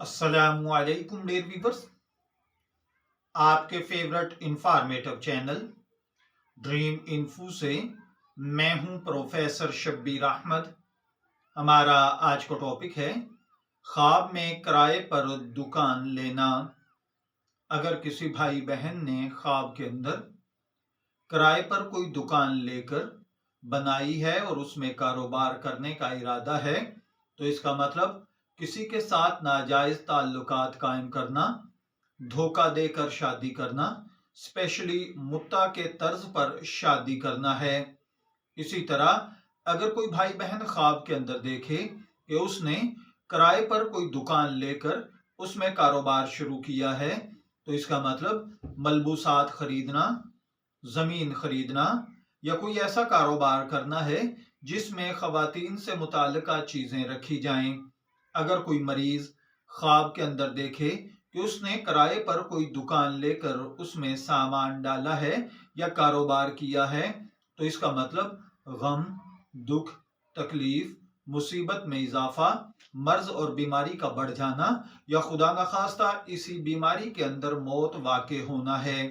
السلام علیکم dear viewers, آپ کے favourite informative channel dream info سے میں ہوں پروفیسر شبیر احمد۔ ہمارا آج کا ٹاپک ہے خواب میں کرائے پر دکان لینا۔ اگر کسی بھائی بہن نے خواب کے اندر کرائے پر کوئی دکان لے کر بنائی ہے اور اس میں کاروبار کرنے کا ارادہ ہے تو اس کا مطلب کسی کے ساتھ ناجائز تعلقات قائم کرنا، دھوکہ دے کر شادی کرنا، اسپیشلی متع کے طرز پر شادی کرنا ہے۔ اسی طرح اگر کوئی بھائی بہن خواب کے اندر دیکھے کہ اس نے کرائے پر کوئی دکان لے کر اس میں کاروبار شروع کیا ہے تو اس کا مطلب ملبوسات خریدنا، زمین خریدنا یا کوئی ایسا کاروبار کرنا ہے جس میں خواتین سے متعلقہ چیزیں رکھی جائیں۔ اگر کوئی مریض خواب کے اندر دیکھے کہ اس نے کرائے پر کوئی دکان لے کر اس میں سامان ڈالا ہے یا کاروبار کیا ہے تو اس کا مطلب غم، دکھ، تکلیف، مصیبت میں اضافہ، مرض اور بیماری کا بڑھ جانا یا خدا نخواستہ اسی بیماری کے اندر موت واقع ہونا ہے۔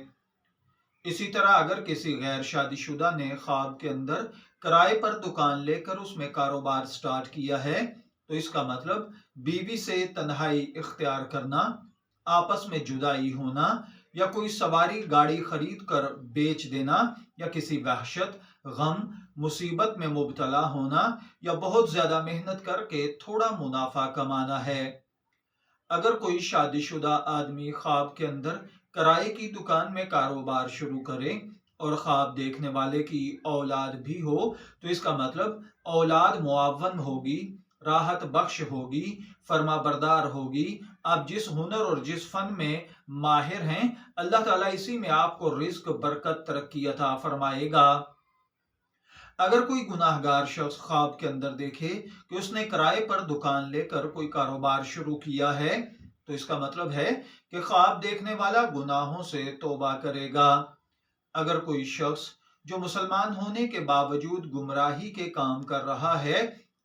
اسی طرح اگر کسی غیر شادی شدہ نے خواب کے اندر کرائے پر دکان لے کر اس میں کاروبار سٹارٹ کیا ہے تو اس کا مطلب بیوی سے تنہائی اختیار کرنا، آپس میں جدائی ہونا یا کوئی سواری گاڑی خرید کر بیچ دینا یا کسی وحشت، غم، مصیبت میں مبتلا ہونا یا بہت زیادہ محنت کر کے تھوڑا منافع کمانا ہے۔ اگر کوئی شادی شدہ آدمی خواب کے اندر کرائے کی دکان میں کاروبار شروع کرے اور خواب دیکھنے والے کی اولاد بھی ہو تو اس کا مطلب اولاد معاون ہوگی، راحت بخش ہوگی، فرما بردار ہوگی۔ آپ جس ہنر اور جس فن میں ماہر ہیں اللہ تعالیٰ اسی میں آپ کو رزق، برکت، ترقی عطا فرمائے گا۔ اگر کوئی گناہ گار شخص خواب کے اندر دیکھے کہ اس نے کرائے پر دکان لے کر کوئی کاروبار شروع کیا ہے تو اس کا مطلب ہے کہ خواب دیکھنے والا گناہوں سے توبہ کرے گا۔ اگر کوئی شخص جو مسلمان ہونے کے باوجود گمراہی کے کام کر رہا ہے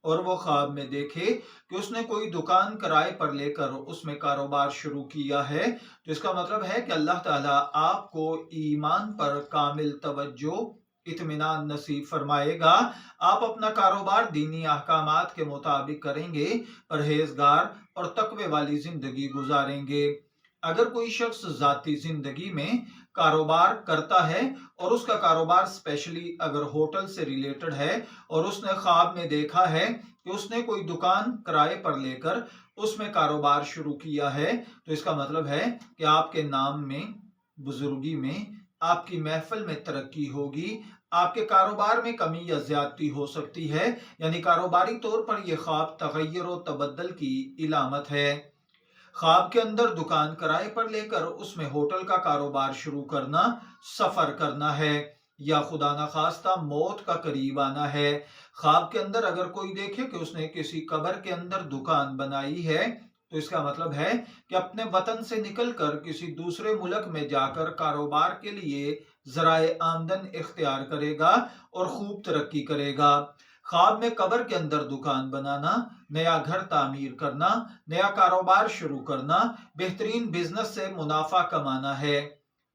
اور وہ خواب میں دیکھے کہ اس نے کوئی دکان کرائے پر لے کر اس میں کاروبار شروع کیا ہے تو اس کا مطلب ہے کہ اللہ تعالیٰ آپ کو ایمان پر کامل توجہ، اطمینان نصیب فرمائے گا۔ آپ اپنا کاروبار دینی احکامات کے مطابق کریں گے، پرہیزگار اور تقوی والی زندگی گزاریں گے۔ اگر کوئی شخص ذاتی زندگی میں کاروبار کرتا ہے اور اس کا کاروبار اسپیشلی اگر ہوٹل سے ریلیٹڈ ہے اور اس نے خواب میں دیکھا ہے کہ اس نے کوئی دکان کرائے پر لے کر اس میں کاروبار شروع کیا ہے تو اس کا مطلب ہے کہ آپ کے نام میں، بزرگی میں، آپ کی محفل میں ترقی ہوگی، آپ کے کاروبار میں کمی یا زیادتی ہو سکتی ہے، یعنی کاروباری طور پر یہ خواب تغیر و تبدل کی علامت ہے۔ خواب کے اندر دکان کرائے پر لے کر اس میں ہوٹل کا کاروبار شروع کرنا سفر کرنا ہے یا خدا نخواستہ موت کا قریب آنا ہے۔ خواب کے اندر اگر کوئی دیکھے کہ اس نے کسی قبر کے اندر دکان بنائی ہے تو اس کا مطلب ہے کہ اپنے وطن سے نکل کر کسی دوسرے ملک میں جا کر کاروبار کے لیے ذرائع آمدن اختیار کرے گا اور خوب ترقی کرے گا۔ خواب میں قبر کے اندر دکان بنانا، نیا گھر تعمیر کرنا، نیا کاروبار شروع کرنا، بہترین بزنس سے منافع کمانا ہے۔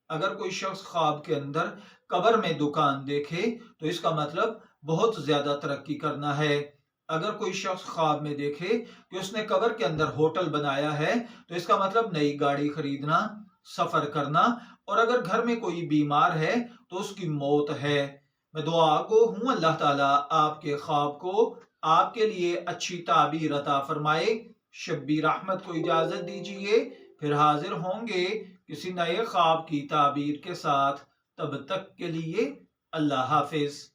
اگر کوئی شخص خواب کے اندر قبر میں دکان دیکھے تو اس کا مطلب بہت زیادہ ترقی کرنا ہے۔ اگر کوئی شخص خواب میں دیکھے کہ اس نے قبر کے اندر ہوٹل بنایا ہے تو اس کا مطلب نئی گاڑی خریدنا، سفر کرنا، اور اگر گھر میں کوئی بیمار ہے تو اس کی موت ہے۔ میں دعا گو ہوں اللہ تعالیٰ آپ کے خواب کو آپ کے لیے اچھی تعبیر عطا فرمائے۔ شبیر احمد کو اجازت دیجیے، پھر حاضر ہوں گے کسی نئے خواب کی تعبیر کے ساتھ۔ تب تک کے لیے اللہ حافظ۔